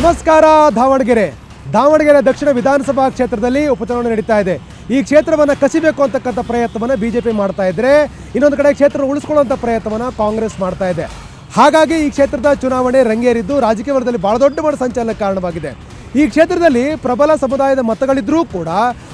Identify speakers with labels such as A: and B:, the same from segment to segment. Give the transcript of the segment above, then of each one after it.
A: ನಮಸ್ಕಾರ. ದಾವಣಗೆರೆ ದಕ್ಷಿಣ ವಿಧಾನಸಭಾ ಕ್ಷೇತ್ರದಲ್ಲಿ ಉಪಚುನಾವಣೆ ನಡೀತಾ ಇದೆ. ಈ ಕ್ಷೇತ್ರವನ್ನು ಕಸಿಬೇಕು ಅಂತಕ್ಕಂಥ ಪ್ರಯತ್ನವನ್ನು ಬಿಜೆಪಿ ಮಾಡ್ತಾ ಇದ್ರೆ, ಇನ್ನೊಂದು ಕಡೆ ಕ್ಷೇತ್ರ ಉಳಿಸ್ಕೊಳ್ಳುವಂಥ ಪ್ರಯತ್ನವನ್ನು ಕಾಂಗ್ರೆಸ್ ಮಾಡ್ತಾ ಇದೆ. ಹಾಗಾಗಿ ಈ ಕ್ಷೇತ್ರದ ಚುನಾವಣೆ ರಂಗೇರಿದ್ದು ರಾಜಕೀಯ ವಲಯದಲ್ಲಿ ಬಹಳ ದೊಡ್ಡ ಸಂಚಲನಕ್ಕೆ ಕಾರಣವಾಗಿದೆ. ಈ ಕ್ಷೇತ್ರದಲ್ಲಿ ಪ್ರಬಲ ಸಮುದಾಯದ ಮತಗಳಿದ್ರೂ ಕೂಡ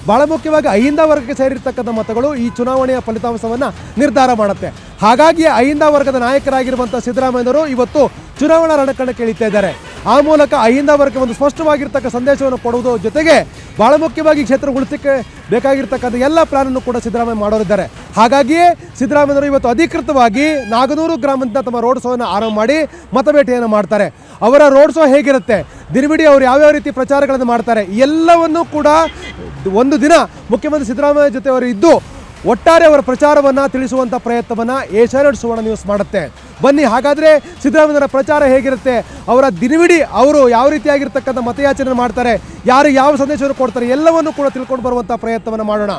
A: ಬಹಳ ಮುಖ್ಯವಾಗಿ ಅಹಿಂದ ವರ್ಗಕ್ಕೆ ಸೇರಿರ್ತಕ್ಕಂಥ ಮತಗಳು ಈ ಚುನಾವಣೆಯ ಫಲಿತಾಂಶವನ್ನು ನಿರ್ಧಾರ ಮಾಡುತ್ತೆ. ಹಾಗಾಗಿ ಅಹಿಂದ ವರ್ಗದ ನಾಯಕರಾಗಿರುವಂಥ ಸಿದ್ದರಾಮಯ್ಯನವರು ಇವತ್ತು ಚುನಾವಣಾ ರಣಕಣಕ್ಕೆ ಇಳಿತಾ ಇದ್ದಾರೆ. ಆ ಮೂಲಕ ಅಹಿಂದ ವರ್ಗಕ್ಕೆ ಒಂದು ಸ್ಪಷ್ಟವಾಗಿರ್ತಕ್ಕ ಸಂದೇಶವನ್ನು ಕೊಡುವುದರ ಜೊತೆಗೆ ಬಹಳ ಮುಖ್ಯವಾಗಿ ಕ್ಷೇತ್ರ ಉಳಿಸಲಿಕ್ಕೆ ಬೇಕಾಗಿರ್ತಕ್ಕಂಥ ಎಲ್ಲ ಪ್ಲಾನನ್ನು ಕೂಡ ಸಿದ್ದರಾಮಯ್ಯ ಮಾಡೋರಿದ್ದಾರೆ. ಹಾಗಾಗಿಯೇ ಸಿದ್ದರಾಮಯ್ಯನವರು ಇವತ್ತು ಅಧಿಕೃತವಾಗಿ ನಾಗನೂರು ಗ್ರಾಮದಿಂದ ತಮ್ಮ ರೋಡ್ ಶೋವನ್ನು ಆರಂಭ ಮಾಡಿ ಮತಬೇಟೆಯನ್ನು ಮಾಡ್ತಾರೆ. ಅವರ ರೋಡ್ ಶೋ ಹೇಗಿರುತ್ತೆ, ದಿನವಿಡೀ ಅವರು ಯಾವ್ಯಾವ ರೀತಿ ಪ್ರಚಾರಗಳನ್ನು ಮಾಡ್ತಾರೆ, ಎಲ್ಲವನ್ನೂ ಕೂಡ ಒಂದು ದಿನ ಮುಖ್ಯಮಂತ್ರಿ ಸಿದ್ದರಾಮಯ್ಯ ಜೊತೆ ಅವರು ಇದ್ದು ಒಟ್ಟಾರೆ ಅವರ ಪ್ರಚಾರವನ್ನು ತಿಳಿಸುವಂಥ ಪ್ರಯತ್ನವನ್ನು ಏಷ್ಯಾನೆಟ್ ಸುವರ್ಣ ನ್ಯೂಸ್ ಮಾಡುತ್ತೆ. ಬನ್ನಿ, ಹಾಗಾದರೆ ಸಿದ್ದರಾಮಯ್ಯರ ಪ್ರಚಾರ ಹೇಗಿರುತ್ತೆ, ಅವರ ದಿನವಿಡೀ ಅವರು ಯಾವ ರೀತಿಯಾಗಿರ್ತಕ್ಕಂಥ ಮತಯಾಚನೆ ಮಾಡ್ತಾರೆ, ಯಾರಿಗೆ ಯಾವ ಸಂದೇಶವನ್ನು ಕೊಡ್ತಾರೆ, ಎಲ್ಲವನ್ನೂ ಕೂಡ ತಿಳ್ಕೊಂಡು ಬರುವಂಥ ಪ್ರಯತ್ನವನ್ನು ಮಾಡೋಣ.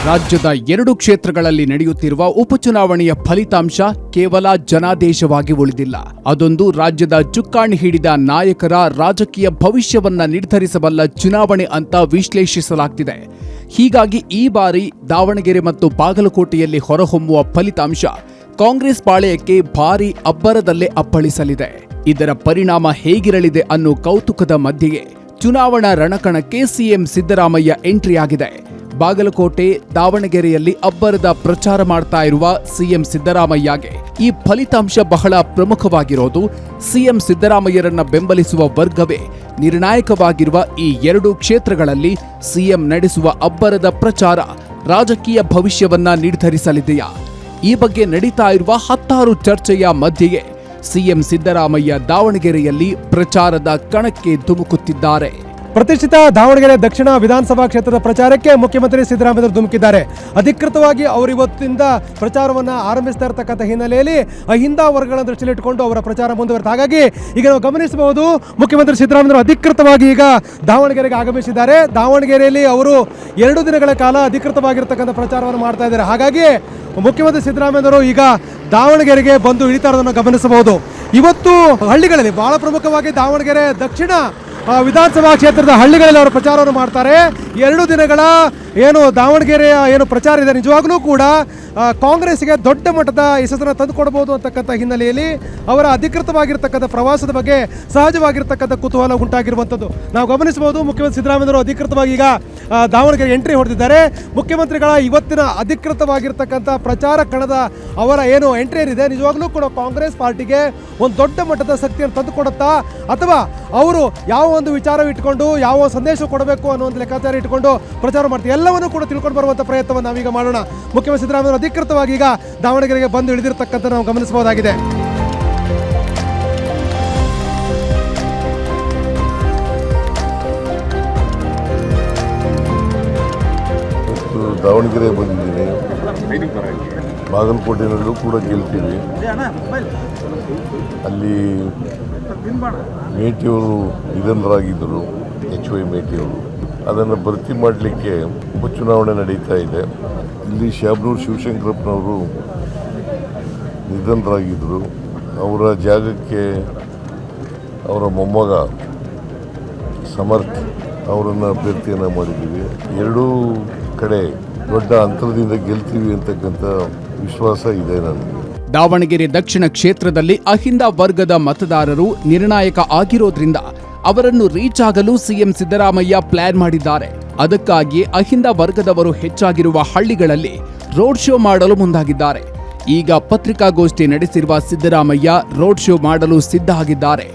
B: ರಾಜ್ಯದ 2 ಕ್ಷೇತ್ರಗಳಲ್ಲಿ ನಡೆಯುತ್ತಿರುವ ಉಪಚುನಾವಣೆಯ ಫಲಿತಾಂಶ ಕೇವಲ ಜನಾದೇಶವಾಗಿ ಉಳಿದಿಲ್ಲ. ಅದೊಂದು ರಾಜ್ಯದ ಚುಕ್ಕಾಣಿ ಹಿಡಿದ ನಾಯಕರ ರಾಜಕೀಯ ಭವಿಷ್ಯವನ್ನ ನಿರ್ಧರಿಸಬಲ್ಲ ಚುನಾವಣೆ ಅಂತ ವಿಶ್ಲೇಷಿಸಲಾಗ್ತಿದೆ. ಹೀಗಾಗಿ ಈ ಬಾರಿ ದಾವಣಗೆರೆ ಮತ್ತು ಬಾಗಲಕೋಟೆಯಲ್ಲಿ ಹೊರಹೊಮ್ಮುವ ಫಲಿತಾಂಶ ಕಾಂಗ್ರೆಸ್ ಪಾಳೆಯಕ್ಕೆ ಭಾರೀ ಅಬ್ಬರದಲ್ಲೇ ಅಪ್ಪಳಿಸಲಿದೆ. ಇದರ ಪರಿಣಾಮ ಹೇಗಿರಲಿದೆ ಅನ್ನೋ ಕೌತುಕದ ಮಧ್ಯೆಯೇ ಚುನಾವಣಾ ರಣಕಣಕ್ಕೆ ಸಿಎಂ ಸಿದ್ದರಾಮಯ್ಯ ಎಂಟ್ರಿ ಆಗಿದೆ. ಬಾಗಲಕೋಟೆ, ದಾವಣಗೆರೆಯಲ್ಲಿ ಅಬ್ಬರದ ಪ್ರಚಾರ ಮಾಡ್ತಾ ಇರುವ ಸಿಎಂ ಸಿದ್ದರಾಮಯ್ಯಗೆ ಈ ಫಲಿತಾಂಶ ಬಹಳ ಪ್ರಮುಖವಾಗಿರೋದು. ಸಿಎಂ ಸಿದ್ದರಾಮಯ್ಯರನ್ನ ಬೆಂಬಲಿಸುವ ವರ್ಗವೇ ನಿರ್ಣಾಯಕವಾಗಿರುವ ಈ 2 ಕ್ಷೇತ್ರಗಳಲ್ಲಿ ಸಿಎಂ ನಡೆಸುವ ಅಬ್ಬರದ ಪ್ರಚಾರ ರಾಜಕೀಯ ಭವಿಷ್ಯವನ್ನ ನಿರ್ಧರಿಸಲಿದೆಯಾ? ಈ ಬಗ್ಗೆ ನಡೀತಾ ಇರುವ 10 ಚರ್ಚೆಯ ಮಧ್ಯೆಯೇ ಸಿಎಂ ಸಿದ್ದರಾಮಯ್ಯ ದಾವಣಗೆರೆಯಲ್ಲಿ ಪ್ರಚಾರದ ಕಣಕ್ಕೆ ಧುಮುಕುತ್ತಿದ್ದಾರೆ.
A: ಪ್ರತಿಷ್ಠಿತ ದಾವಣಗೆರೆ ದಕ್ಷಿಣ ವಿಧಾನಸಭಾ ಕ್ಷೇತ್ರದ ಪ್ರಚಾರಕ್ಕೆ ಮುಖ್ಯಮಂತ್ರಿ ಸಿದ್ದರಾಮಯ್ಯ ಧುಮುಕಿದ್ದಾರೆ. ಅಧಿಕೃತವಾಗಿ ಅವರು ಇವತ್ತಿಂದ ಪ್ರಚಾರವನ್ನು ಆರಂಭಿಸ್ತಾ ಇರತಕ್ಕಂಥ ಹಿನ್ನೆಲೆಯಲ್ಲಿ ಅಹಿಂದ ವರ್ಗಗಳನ್ನು ದೃಷ್ಟಿಯಲ್ಲಿಟ್ಟುಕೊಂಡು ಅವರ ಪ್ರಚಾರ ಮುಂದುವರೆದ. ಹಾಗಾಗಿ ಈಗ ನಾವು ಗಮನಿಸಬಹುದು, ಮುಖ್ಯಮಂತ್ರಿ ಸಿದ್ದರಾಮಯ್ಯ ಅಧಿಕೃತವಾಗಿ ಈಗ ದಾವಣಗೆರೆಗೆ ಆಗಮಿಸಿದ್ದಾರೆ. ದಾವಣಗೆರೆಯಲ್ಲಿ ಅವರು 2 ದಿನಗಳ ಕಾಲ ಅಧಿಕೃತವಾಗಿರ್ತಕ್ಕಂಥ ಪ್ರಚಾರವನ್ನು ಮಾಡ್ತಾ ಇದ್ದಾರೆ. ಹಾಗಾಗಿ ಮುಖ್ಯಮಂತ್ರಿ ಸಿದ್ದರಾಮಯ್ಯವರು ಈಗ ದಾವಣಗೆರೆಗೆ ಬಂದು ಇಳಿತಾ ಇರೋದನ್ನು ಗಮನಿಸಬಹುದು. ಇವತ್ತು ಹಳ್ಳಿಗಳಲ್ಲಿ ಬಹಳ ಪ್ರಮುಖವಾಗಿ ದಾವಣಗೆರೆ ದಕ್ಷಿಣ ವಿಧಾನಸಭಾ ಕ್ಷೇತ್ರದ ಹಳ್ಳಿಗಳಲ್ಲಿ ಅವರು ಪ್ರಚಾರವನ್ನು ಮಾಡ್ತಾರೆ. 2 ದಿನಗಳ ಏನು ದಾವಣಗೆರೆಯ ಏನು ಪ್ರಚಾರ ಇದೆ, ನಿಜವಾಗ್ಲೂ ಕೂಡ ಕಾಂಗ್ರೆಸ್ಗೆ ದೊಡ್ಡ ಮಟ್ಟದ ಯಶಸ್ಸನ್ನು ತಂದುಕೊಡಬಹುದು ಅಂತಕ್ಕಂಥ ಹಿನ್ನೆಲೆಯಲ್ಲಿ ಅವರ ಅಧಿಕೃತವಾಗಿರ್ತಕ್ಕಂಥ ಪ್ರವಾಸದ ಬಗ್ಗೆ ಸಹಜವಾಗಿರ್ತಕ್ಕಂಥ ಕುತೂಹಲ ಉಂಟಾಗಿರುವಂಥದ್ದು ನಾವು ಗಮನಿಸಬಹುದು. ಮುಖ್ಯಮಂತ್ರಿ ಸಿದ್ದರಾಮಯ್ಯವರು ಅಧಿಕೃತವಾಗಿ ಈಗ ದಾವಣಗೆರೆ ಎಂಟ್ರಿ ಹೊಡೆದಿದ್ದಾರೆ. ಮುಖ್ಯಮಂತ್ರಿಗಳ ಇವತ್ತಿನ ಅಧಿಕೃತವಾಗಿರ್ತಕ್ಕಂಥ ಪ್ರಚಾರ ಕಣದ ಅವರ ಏನು ಎಂಟ್ರಿ ಏನಿದೆ, ನಿಜವಾಗ್ಲೂ ಕೂಡ ಕಾಂಗ್ರೆಸ್ ಪಾರ್ಟಿಗೆ ಒಂದು ದೊಡ್ಡ ಮಟ್ಟದ ಶಕ್ತಿಯನ್ನು ತಂದುಕೊಡುತ್ತಾ, ಅಥವಾ ಅವರು ಯಾವ ಒಂದು ವಿಚಾರ ಇಟ್ಕೊಂಡು ಯಾವ ಸಂದೇಶ ಕೊಡಬೇಕು ಅನ್ನೋ ಒಂದು ಲೆಕ್ಕಾಚಾರ ಇಟ್ಕೊಂಡು ಪ್ರಚಾರ ಮಾಡ್ತೀವಿ, ಎಲ್ಲವನ್ನೂ ಕೂಡ ತಿಳ್ಕೊಂಡು ಬರುವಂಥ ಪ್ರಯತ್ನವನ್ನು ನಾವೀಗ ಮಾಡೋಣ. ಮುಖ್ಯಮಂತ್ರಿ ಸಿದ್ದರಾಮಯ್ಯ ಅಧಿಕೃತವಾಗಿ ಈಗ ದಾವಣಗೆರೆಗೆ ಬಂದು ಇಳಿದಿರ್ತಕ್ಕಂಥ ನಾವು ಗಮನಿಸಬಹುದಾಗಿದೆ.
C: ದಾವಣಗೆರೆ ಬಂದಿದ್ದೀನಿ, ಬಾಗಲಕೋಟೆನಲ್ಲೂ ಕೂಡ ಗೆಲ್ತೀವಿ. ಅಲ್ಲಿ ಮೇಟಿಯವರು ನಿಧನರಾಗಿದ್ದರು, HY ಮೇಟಿಯವರು. ಅದನ್ನು ಭರ್ತಿ ಮಾಡಲಿಕ್ಕೆ ಉಪಚುನಾವಣೆ ನಡೀತಾ ಇದೆ. ಇಲ್ಲಿ ಶಾಬನೂರು ಶಿವಶಂಕರಪ್ಪನವರು ನಿಧನರಾಗಿದ್ದರು. ಅವರ ಜಾಗಕ್ಕೆ ಅವರ ಮೊಮ್ಮಗ ಸಮರ್ಥ್ ಅವರನ್ನು ಅಭ್ಯರ್ಥಿಯನ್ನು ಮಾಡಿದ್ದೀವಿ. 2 ಕಡೆ ದೊಡ್ಡ ಅಂತರದಿಂದ ಗೆಲ್ತೀವಿ ಅಂತಕ್ಕಂಥ ವಿಶ್ವಾಸ ಇದೆ ನನಗೆ.
B: ದಾವಣಗೆರೆ ದಕ್ಷಿಣ ಕ್ಷೇತ್ರದಲ್ಲಿ ಅಹಿಂದ ವರ್ಗದ ಮತದಾರರು ನಿರ್ಣಾಯಕ ಆಗಿರೋದ್ರಿಂದ ಅವರನ್ನು ರೀಚ್ ಆಗಲು ಸಿಎಂ ಸಿದ್ದರಾಮಯ್ಯ ಪ್ಲಾನ್ ಮಾಡಿದ್ದಾರೆ. ಅದಕ್ಕಾಗಿ ಅಹಿಂದ ವರ್ಗದವರು ಹೆಚ್ಚಾಗಿರುವ ಹಳ್ಳಿಗಳಲ್ಲಿ ರೋಡ್ ಶೋ ಮಾಡಲು ಮುಂದಾಗಿದ್ದಾರೆ. ಈಗ ಪತ್ರಿಕಾಗೋಷ್ಠಿ ನಡೆಸಿರುವ ಸಿದ್ದರಾಮಯ್ಯ ರೋಡ್ ಶೋ ಮಾಡಲು ಸಿದ್ಧ ಆಗಿದ್ದಾರೆ.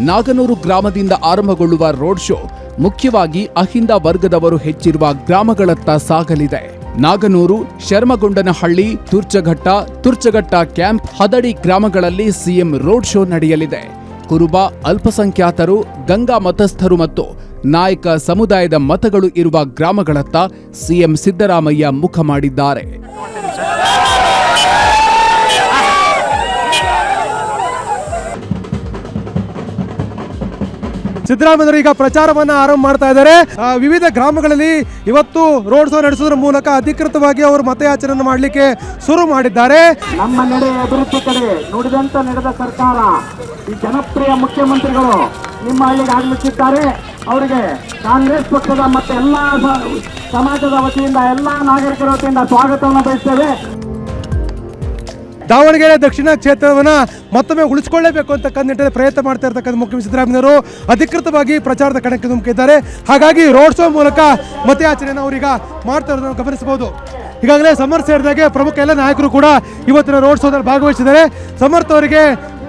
B: ನಾಗನೂರು ಗ್ರಾಮದಿಂದ ಆರಂಭಗೊಳ್ಳುವ ರೋಡ್ ಶೋ ಮುಖ್ಯವಾಗಿ ಅಹಿಂದ ವರ್ಗದವರು ಹೆಚ್ಚಿರುವ ಗ್ರಾಮಗಳತ್ತ ಸಾಗಲಿದೆ. ನಾಗನೂರು, ಶರ್ಮಗೊಂಡನಹಳ್ಳಿ, ತುರ್ಚಘಟ್ಟ ಕ್ಯಾಂಪ್, ಹದಡಿ ಗ್ರಾಮಗಳಲ್ಲಿ ಸಿಎಂ ರೋಡ್ ಶೋ ನಡೆಯಲಿದೆ. ಕುರುಬ, ಅಲ್ಪಸಂಖ್ಯಾತರು, ಗಂಗಾ ಮತಸ್ಥರು ಮತ್ತು ನಾಯಕ ಸಮುದಾಯದ ಮತಗಳು ಇರುವ ಗ್ರಾಮಗಳತ್ತ ಸಿಎಂ ಸಿದ್ದರಾಮಯ್ಯ ಮುಖ ಮಾಡಿದ್ದಾರೆ.
A: ಸಿದ್ದರಾಮಯ್ಯರು ಈಗ ಪ್ರಚಾರವನ್ನ ಆರಂಭ ಮಾಡ್ತಾ ಇದ್ದಾರೆ. ವಿವಿಧ ಗ್ರಾಮಗಳಲ್ಲಿ ಇವತ್ತು ರೋಡ್ ಶೋ ನಡೆಸುವುದರ ಮೂಲಕ ಅಧಿಕೃತವಾಗಿ ಅವರು ಮತಯಾಚನೆ ಮಾಡಲಿಕ್ಕೆ ಶುರು ಮಾಡಿದ್ದಾರೆ.
D: ನಮ್ಮ ನಡೆ ಅಭಿವೃದ್ಧಿ ಕಡೆ ನುಡಿದಂತ ನಡೆದ ಸರ್ಕಾರ, ಈ ಜನಪ್ರಿಯ ಮುಖ್ಯಮಂತ್ರಿಗಳು ನಿಮ್ಮ ಹಳ್ಳಿಗೆ ಆಗಮಿಸಿದ್ದಾರೆ. ಅವರಿಗೆ ಕಾಂಗ್ರೆಸ್ ಪಕ್ಷದ ಮತ್ತೆ ಎಲ್ಲಾ ಸಮಾಜದ ವತಿಯಿಂದ ಎಲ್ಲಾ ನಾಗರಿಕರ ವತಿಯಿಂದ ಸ್ವಾಗತವನ್ನು ಬಯಸ್ತೇವೆ.
A: ದಾವಣಗೆರೆ ದಕ್ಷಿಣ ಕ್ಷೇತ್ರವನ್ನ ಮತ್ತೊಮ್ಮೆ ಉಳಿಸಿಕೊಳ್ಳಬೇಕು ಅಂತಕ್ಕಂಥ ನಿಟ್ಟಿನಲ್ಲಿ ಪ್ರಯತ್ನ ಮಾಡ್ತಾ ಇರ್ತಕ್ಕಂಥ ಮುಖ್ಯಮಂತ್ರಿ ಸಿದ್ದರಾಮಯ್ಯವರು ಅಧಿಕೃತವಾಗಿ ಪ್ರಚಾರದ ಕಣಕ್ಕೆ ಧುಮುಕಿದ್ದಾರೆ. ಹಾಗಾಗಿ ರೋಡ್ ಶೋ ಮೂಲಕ ಮತಯಾಚನೆಯನ್ನು ಅವರೀಗ ಮಾಡ್ತಾ ಇರೋದನ್ನು ಗಮನಿಸಬಹುದು. ಈಗಾಗಲೇ ಸಮರ್ಥ್ ಸೇರಿದಾಗೆ ಪ್ರಮುಖ ಎಲ್ಲ ನಾಯಕರು ಕೂಡ ಇವತ್ತಿನ ರೋಡ್ ಶೋದಲ್ಲಿ ಭಾಗವಹಿಸಿದ್ದಾರೆ. ಸಮರ್ಥ್ ಅವರಿಗೆ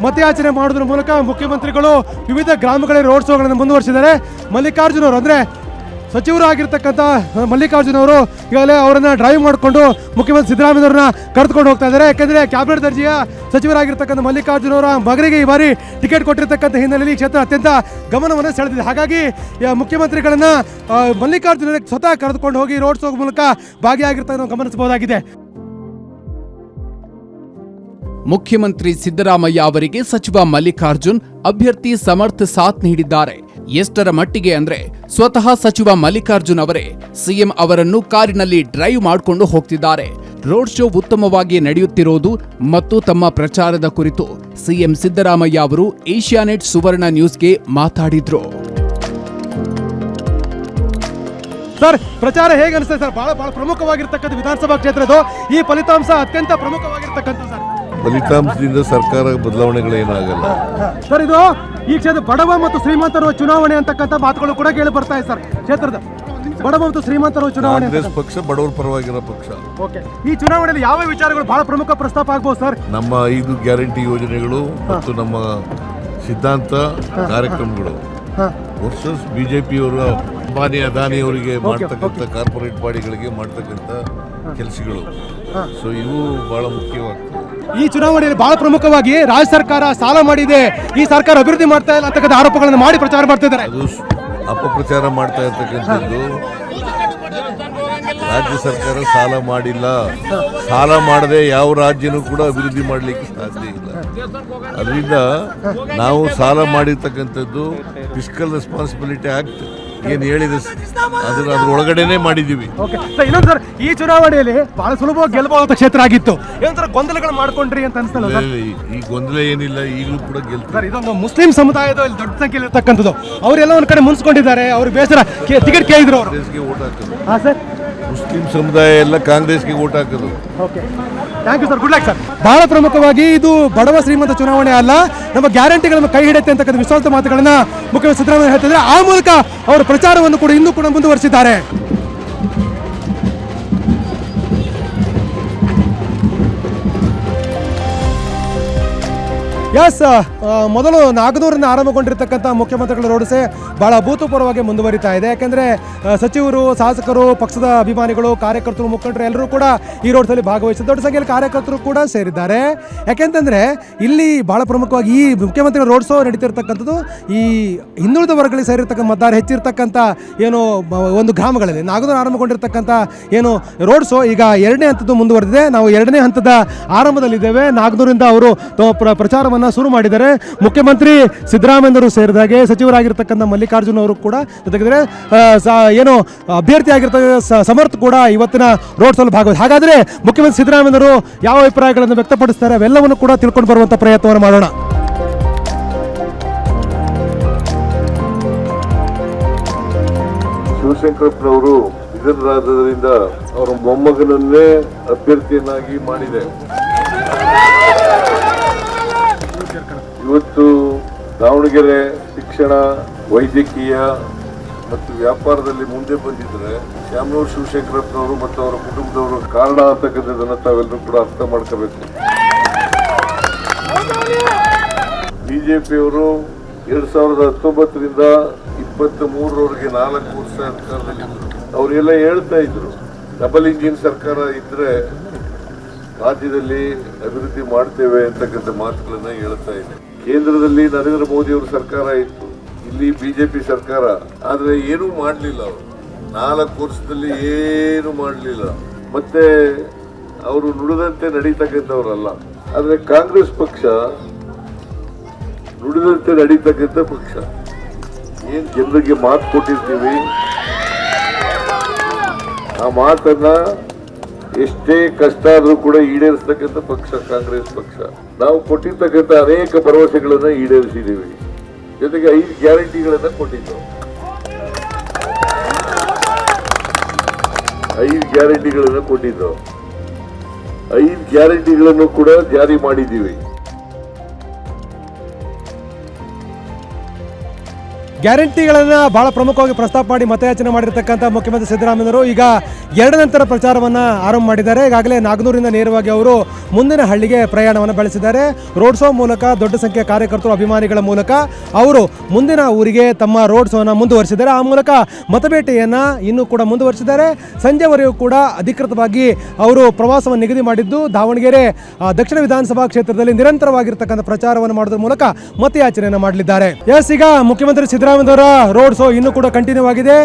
A: ಮತಯಾಚನೆ ಮಾಡೋದ್ರ ಮೂಲಕ ಮುಖ್ಯಮಂತ್ರಿಗಳು ವಿವಿಧ ಗ್ರಾಮಗಳಲ್ಲಿ ರೋಡ್ ಶೋಗಳನ್ನು ಮುಂದುವರಿಸಿದ್ದಾರೆ. ಮಲ್ಲಿಕಾರ್ಜುನ್ ಅವರು ಅಂದರೆ ಸಚಿವರು ಆಗಿರ್ತಕ್ಕಂಥ ಮಲ್ಲಿಕಾರ್ಜುನ್ ಅವರು ಈಗಾಗಲೇ ಅವರನ್ನ ಡ್ರೈವ್ ಮಾಡಿಕೊಂಡು ಮುಖ್ಯಮಂತ್ರಿ ಸಿದ್ದರಾಮಯ್ಯವ್ರನ್ನ ಕರೆದುಕೊಂಡು ಹೋಗ್ತಾ ಇದ್ದಾರೆ. ಯಾಕೆಂದರೆ ಕ್ಯಾಬಿನೆಟ್ ದರ್ಜೆಯ ಸಚಿವರಾಗಿರ್ತಕ್ಕಂಥ ಮಲ್ಲಿಕಾರ್ಜುನ್ ಅವರ ಮಗನಿಗೆ ಈ ಬಾರಿ ಟಿಕೆಟ್ ಕೊಟ್ಟಿರ್ತಕ್ಕಂಥ ಹಿನ್ನೆಲೆಯಲ್ಲಿ ಈ ಕ್ಷೇತ್ರ ಅತ್ಯಂತ ಗಮನವನ್ನು ಸೆಳೆದಿದೆ. ಹಾಗಾಗಿ ಮುಖ್ಯಮಂತ್ರಿಗಳನ್ನ ಮಲ್ಲಿಕಾರ್ಜುನ ಸ್ವತಃ ಕರೆದುಕೊಂಡು ಹೋಗಿ ರೋಡ್ ಶೋ ಮೂಲಕ ಭಾಗಿಯಾಗಿರ್ತಕ್ಕಂಥ ಗಮನಿಸಬಹುದಾಗಿದೆ.
B: ಮುಖ್ಯಮಂತ್ರಿ ಸಿದ್ದರಾಮಯ್ಯ ಅವರಿಗೆ ಸಚಿವ ಮಲ್ಲಿಕಾರ್ಜುನ್ ಅಭ್ಯರ್ಥಿ ಸಮರ್ಥ್ ಸಾಥ್ ನೀಡಿದ್ದಾರೆ. ಎಷ್ಟರ ಮಟ್ಟಿಗೆ ಅಂದ್ರೆ ಸ್ವತಃ ಸಚಿವ ಮಲ್ಲಿಕಾರ್ಜುನ್ ಅವರೇ ಸಿಎಂ ಅವರನ್ನು ಕಾರಿನಲ್ಲಿ ಡ್ರೈವ್ ಮಾಡಿಕೊಂಡು ಹೋಗ್ತಿದ್ದಾರೆ. ರೋಡ್ ಶೋ ಉತ್ತಮವಾಗಿ ನಡೆಯುತ್ತಿರೋದು ಮತ್ತು ತಮ್ಮ ಪ್ರಚಾರದ ಕುರಿತು ಸಿಎಂ ಸಿದ್ದರಾಮಯ್ಯ ಅವರು ಏಷ್ಯಾನೆಟ್ ಸುವರ್ಣ ನ್ಯೂಸ್ಗೆ ಮಾತಾಡಿದ್ರು.
A: ಸರ್, ಪ್ರಚಾರ ಹೇಗೆ ಅನಿಸ್ತದೆ ಸರ್? ಬಹಳ ಪ್ರಮುಖವಾಗಿರ್ತಕ್ಕಂಥ ವಿಧಾನಸಭಾ ಕ್ಷೇತ್ರದ್ದು ಈ ಫಲಿತಾಂಶ ಅತ್ಯಂತ ಪ್ರಮುಖವಾಗಿರ್ತಕ್ಕಂಥ ಸರ್.
C: ಫಲಿತಾಂಶದಿಂದ ಸರ್ಕಾರ ಬದಲಾವಣೆಗಳೇನಾಗಲ್ಲ
A: ಸರ್. ಇದು ಈ ಕ್ಷೇತ್ರ ಬಡವ ಮತ್ತು ಶ್ರೀಮಂತರ ಚುನಾವಣೆ ಅಂತಕ್ಕಂಥ ಮಾತುಗಳು ಕೂಡ ಕೇಳಿ ಬರ್ತಾ ಇದೆ ಸರ್. ಕ್ಷೇತ್ರದ ಬಡವ ಮತ್ತು ಶ್ರೀಮಂತರ ಚುನಾವಣೆ.
C: ಕಾಂಗ್ರೆಸ್ ಪಕ್ಷ ಬಡವರ ಪರವಾಗಿರೋ ಪಕ್ಷ.
A: ಓಕೆ, ಈ ಚುನಾವಣೆಯಲ್ಲಿ ಯಾವ ವಿಚಾರಗಳು ಬಹಳ ಪ್ರಮುಖ ಪ್ರಸ್ತಾಪ ಆಗ್ಬೋದು ಸರ್?
C: ನಮ್ಮ 5 ಗ್ಯಾರಂಟಿ ಯೋಜನೆಗಳು ಮತ್ತು ನಮ್ಮ ಸಿದ್ಧಾಂತ ಕಾರ್ಯಕ್ರಮಗಳು ವರ್ಸಸ್ ಬಿಜೆಪಿಯವರು ಅಂಬಾನಿ ಅದಾನಿಯವರಿಗೆ ಮಾಡ್ತಕ್ಕಂಥ ಕಾರ್ಪೊರೇಟ್ ಬಾಡಿಗಳಿಗೆ ಮಾಡ್ತಕ್ಕಂಥ ಕೆಲಸಗಳು. ಸೊ ಇವು ಬಹಳ ಮುಖ್ಯವಾಗ್ತದೆ.
A: ಈ ಚುನಾವಣೆಯಲ್ಲಿ ಬಹಳ ಪ್ರಮುಖವಾಗಿ ರಾಜ್ಯ ಸರ್ಕಾರ ಸಾಲ ಮಾಡಿದೆ, ಈ ಸರ್ಕಾರ ಅಭಿವೃದ್ಧಿ ಮಾಡ್ತಾ ಇಲ್ಲ ಅಂತಕ್ಕಂಥ ಆರೋಪಗಳನ್ನು ಮಾಡಿ ಪ್ರಚಾರ ಮಾಡ್ತಾ ಇದ್ದಾರೆ.
C: ಅದು ಅಪಪ್ರಚಾರ ಮಾಡ್ತಾ ಇರ್ತಕ್ಕಂಥದ್ದು. ರಾಜ್ಯ ಸರ್ಕಾರ ಸಾಲ ಮಾಡಿಲ್ಲ. ಸಾಲ ಮಾಡದೆ ಯಾವ ರಾಜ್ಯನೂ ಕೂಡ ಅಭಿವೃದ್ಧಿ ಮಾಡಲಿಕ್ಕೆ ಸಾಧ್ಯ ಇಲ್ಲ. ಅದರಿಂದ ನಾವು ಸಾಲ ಮಾಡಿರ್ತಕ್ಕಂಥದ್ದು ಫಿಸ್ಕಲ್ ರೆಸ್ಪಾನ್ಸಿಬಿಲಿಟಿ ಆಕ್ಟ್ ಏನು ಹೇಳಿದೆ ಅದ್ರೊಳಗಡೆನೆ ಮಾಡಿದ್ದೀವಿ.
A: ಇನ್ನೊಂದು ಸರ್, ಈ ಚುನಾವಣೆಯಲ್ಲಿ ಬಹಳ ಸುಲಭವಾಗಿ ಗೆಲ್ಲಬಹುದಂತ ಕ್ಷೇತ್ರ ಆಗಿತ್ತು. ಏನಂತಾರೆ ಗೊಂದಲಗಳು ಮಾಡ್ಕೊಂಡ್ರಿ ಅಂತ ಅನ್ಸ್ತಲ್ಲ?
C: ಈ ಗೊಂದಲ ಏನಿಲ್ಲ, ಈಗಲೂ ಕೂಡ ಗೆಲ್ತಾರೆ.
A: ಇದೊಂದು ಮುಸ್ಲಿಂ ಸಮುದಾಯದ ದೊಡ್ಡ ಸಂಖ್ಯೆಯಲ್ಲಿ ಇರ್ತಕ್ಕಂಥದ್ದು. ಅವರೆಲ್ಲ ಒಂದ್ ಕಡೆ ಮುನ್ಸ್ಕೊಂಡಿದ್ದಾರೆ. ಅವ್ರ ಬೇಸರ ಟಿಕೆಟ್ ಕೇಳಿದ್ರು.
C: ಕಾಂಗ್ರೆಸ್ಗೆ ಓಟ್ ಹಾಕೋದು.
A: ಹಾಂ ಸರ್,
C: ಮುಸ್ಲಿಂ ಸಮುದಾಯ ಎಲ್ಲ ಕಾಂಗ್ರೆಸ್ಗೆ ಓಟ್ ಹಾಕೋದು.
A: Okay, thank you sir, good luck sir. ಬಹಳ ಪ್ರಮುಖವಾಗಿ ಇದು ಬಡವ ಶ್ರೀಮಂತ ಚುನಾವಣೆ ಅಲ್ಲ, ನಮ್ಮ ಗ್ಯಾರಂಟಿಗಳನ್ನು ಕೈ ಹಿಡಿಯುತ್ತೆ ಅಂತಕ್ಕಂಥ ವಿಶ್ವಾಸ ಮಾತುಗಳನ್ನ ಮುಖ್ಯಮಂತ್ರಿ ಸಿದ್ದರಾಮಯ್ಯ ಹೇಳ್ತಿದ್ರೆ, ಆ ಮೂಲಕ ಅವರ ಪ್ರಚಾರವನ್ನು ಕೂಡ ಇನ್ನೂ ಕೂಡ ಮುಂದುವರಿಸಿದ್ದಾರೆ. ಎಸ್, ಮೊದಲು ನಾಗನೂರಿನ ಆರಂಭಗೊಂಡಿರ್ತಕ್ಕಂಥ ಮುಖ್ಯಮಂತ್ರಿಗಳ ರೋಡ್ಸೆ ಬಹಳ ಅಭೂತಪೂರ್ವವಾಗಿ ಮುಂದುವರಿತಾ ಇದೆ. ಯಾಕೆಂದರೆ ಸಚಿವರು, ಶಾಸಕರು, ಪಕ್ಷದ ಅಭಿಮಾನಿಗಳು, ಕಾರ್ಯಕರ್ತರು, ಮುಖಂಡರು ಎಲ್ಲರೂ ಕೂಡ ಈ ರೋಡ್ಸಲ್ಲಿ ಭಾಗವಹಿಸಿದ ದೊಡ್ಡ ಸಂಖ್ಯೆಯಲ್ಲಿ ಕಾರ್ಯಕರ್ತರು ಕೂಡ ಸೇರಿದ್ದಾರೆ. ಯಾಕೆಂತಂದರೆ ಇಲ್ಲಿ ಬಹಳ ಪ್ರಮುಖವಾಗಿ ಈ ಮುಖ್ಯಮಂತ್ರಿಗಳ ರೋಡ್ ಶೋ ನಡೀತಿರ್ತಕ್ಕಂಥದ್ದು ಈ ಹಿಂದುಳಿದ ವರ್ಗಗಳಿಗೆ ಸೇರಿರ್ತಕ್ಕಂಥ ಮತದಾರ ಹೆಚ್ಚಿರ್ತಕ್ಕಂಥ ಏನು ಒಂದು ಗ್ರಾಮಗಳಲ್ಲಿ ನಾಗನೂರು ಆರಂಭಗೊಂಡಿರ್ತಕ್ಕಂಥ ಏನು ರೋಡ್ ಶೋ ಈಗ 2ನೇ ಹಂತದ್ದು ಮುಂದುವರೆದಿದೆ. ನಾವು 2ನೇ ಹಂತದ ಆರಂಭದಲ್ಲಿದ್ದೇವೆ. ನಾಗನೂರಿಂದ ಅವರು ಪ್ರಚಾರವನ್ನು ಶುರು ಮಾಡಿದ್ದಾರೆ. ಮುಖ್ಯಮಂತ್ರಿ ಸಿದ್ದರಾಮಯ್ಯರು ಸೇರಿದಾಗೆ ಸಚಿವರಾಗಿರ್ತಕ್ಕಂಥ ಮಲ್ಲಿಕಾರ್ಜುನ್ ಅವರು ಕೂಡ ಜೊತೆಗಿದ್ರೆ ಏನು ಅಭ್ಯರ್ಥಿ ಆಗಿರ್ತಕ್ಕ ಸಮರ್ಥ್ ಕೂಡ ಇವತ್ತಿನ ರೋಡ್ ಶೋಲ್ಲಿ ಭಾಗವಹಿಸಿ. ಹಾಗಾದ್ರೆ ಮುಖ್ಯಮಂತ್ರಿ ಸಿದ್ದರಾಮಯ್ಯರು ಯಾವ ಅಭಿಪ್ರಾಯಗಳನ್ನು ವ್ಯಕ್ತಪಡಿಸ್ತಾರೆ ಅವೆಲ್ಲವನ್ನು ಕೂಡ ತಿಳ್ಕೊಂಡು ಬರುವಂತ ಪ್ರಯತ್ನವನ್ನು ಮಾಡೋಣ.
C: ಶಿವಶಂಕರಪ್ಪನವರು ಇದರಿಂದ ಅವರ ಮೊಮ್ಮಗನನ್ನೇ ಅಭ್ಯರ್ಥಿಯನ್ನಾಗಿ ಮಾಡಿದೆ. ಇವತ್ತು ದಾವಣಗೆರೆ ಶಿಕ್ಷಣ, ವೈದ್ಯಕೀಯ ಮತ್ತು ವ್ಯಾಪಾರದಲ್ಲಿ ಮುಂದೆ ಬಂದಿದ್ರೆ ಶ್ಯಾಮನೂರು ಶಿವಶಂಕರಪ್ಪನವರು ಮತ್ತು ಅವರ ಕುಟುಂಬದವರು ಕಾರಣ ಅಂತಕ್ಕಂಥದ್ದನ್ನು ತಾವೆಲ್ಲರೂ ಕೂಡ ಅರ್ಥ ಮಾಡ್ಕೋಬೇಕು. ಬಿಜೆಪಿಯವರು 2019ರಿಂದ 23ರವರೆಗೆ 4 ವರ್ಷ ಅಧಿಕಾರದಲ್ಲಿದ್ದರು. ಅವರೆಲ್ಲ ಹೇಳ್ತಾ ಇದ್ರು ಡಬಲ್ ಇಂಜಿನ್ ಸರ್ಕಾರ ಇದ್ರೆ ರಾಜ್ಯದಲ್ಲಿ ಅಭಿವೃದ್ಧಿ ಮಾಡ್ತೇವೆ ಅಂತಕ್ಕಂಥ ಮಾತುಗಳನ್ನ ಹೇಳ್ತಾ ಇದೆ. ಕೇಂದ್ರದಲ್ಲಿ ನರೇಂದ್ರ ಮೋದಿ ಅವರ ಸರ್ಕಾರ ಇತ್ತು, ಇಲ್ಲಿ ಬಿಜೆಪಿ ಸರ್ಕಾರ. ಆದ್ರೆ ಏನೂ ಮಾಡಲಿಲ್ಲ. ಅವರು 4 ವರ್ಷದಲ್ಲಿ ಏನು ಮಾಡಲಿಲ್ಲ. ಮತ್ತೆ ಅವರು ನುಡಿದಂತೆ ನಡೀತಕ್ಕಂಥವ್ರಲ್ಲ. ಆದ್ರೆ ಕಾಂಗ್ರೆಸ್ ಪಕ್ಷ ನುಡಿದಂತೆ ನಡೀತಕ್ಕಂಥ ಪಕ್ಷ. ಏನ್ ಜನರಿಗೆ ಮಾತು ಕೊಟ್ಟಿರ್ತೀವಿ ಆ ಮಾತನ್ನ ಎಷ್ಟೇ ಕಷ್ಟ ಆದ್ರೂ ಕೂಡ ಈಡೇರಿಸತಕ್ಕಂಥ ಪಕ್ಷ ಕಾಂಗ್ರೆಸ್ ಪಕ್ಷ. ನಾವು ಕೊಟ್ಟಿರ್ತಕ್ಕಂಥ ಅನೇಕ ಭರವಸೆಗಳನ್ನ ಈಡೇರಿಸಿದ್ದೀವಿ, ಜೊತೆಗೆ 5 ಗ್ಯಾರಂಟಿಗಳನ್ನ ಕೊಟ್ಟಿದ್ದು. 5 ಗ್ಯಾರಂಟಿಗಳನ್ನು ಕೂಡ ಜಾರಿ ಮಾಡಿದ್ದೀವಿ.
A: ಗ್ಯಾರಂಟಿಗಳನ್ನು ಬಹಳ ಪ್ರಮುಖವಾಗಿ ಪ್ರಸ್ತಾಪ ಮಾಡಿ ಮತಯಾಚನೆ ಮಾಡಿರ್ತಕ್ಕಂಥ ಮುಖ್ಯಮಂತ್ರಿ ಸಿದ್ದರಾಮಯ್ಯವರು ಈಗ 2 ನಂತರ ಪ್ರಚಾರವನ್ನು ಆರಂಭ ಮಾಡಿದ್ದಾರೆ. ಈಗಾಗಲೇ ನಾಗನೂರಿಂದ ನೇರವಾಗಿ ಅವರು ಮುಂದಿನ ಹಳ್ಳಿಗೆ ಪ್ರಯಾಣವನ್ನು ಬೆಳೆಸಿದ್ದಾರೆ. ರೋಡ್ ಶೋ ಮೂಲಕ ದೊಡ್ಡ ಸಂಖ್ಯೆಯ ಕಾರ್ಯಕರ್ತರು ಅಭಿಮಾನಿಗಳ ಮೂಲಕ ಅವರು ಮುಂದಿನ ಊರಿಗೆ ತಮ್ಮ ರೋಡ್ ಶೋನ ಮುಂದುವರಿಸಿದ್ದಾರೆ. ಆ ಮೂಲಕ ಮತಬೇಟೆಯನ್ನು ಇನ್ನೂ ಕೂಡ ಮುಂದುವರಿಸಿದ್ದಾರೆ. ಸಂಜೆವರೆಗೂ ಕೂಡ ಅಧಿಕೃತವಾಗಿ ಅವರು ಪ್ರವಾಸವನ್ನು ನಿಗದಿ ಮಾಡಿದ್ದು ದಾವಣಗೆರೆ ದಕ್ಷಿಣ ವಿಧಾನಸಭಾ ಕ್ಷೇತ್ರದಲ್ಲಿ ನಿರಂತರವಾಗಿರ್ತಕ್ಕಂಥ ಪ್ರಚಾರವನ್ನು ಮಾಡೋದ್ರ ಮೂಲಕ ಮತಯಾಚನೆಯನ್ನು ಮಾಡಲಿದ್ದಾರೆ. ಈಗ ಮುಖ್ಯಮಂತ್ರಿ ಸಿದ್ದರಾಮಯ್ಯ ರೋಡ್ ಶೋ ಇನ್ನೂ ಕೂಡ ಕಂಟಿನ್ಯೂ ಆಗಿದೆ.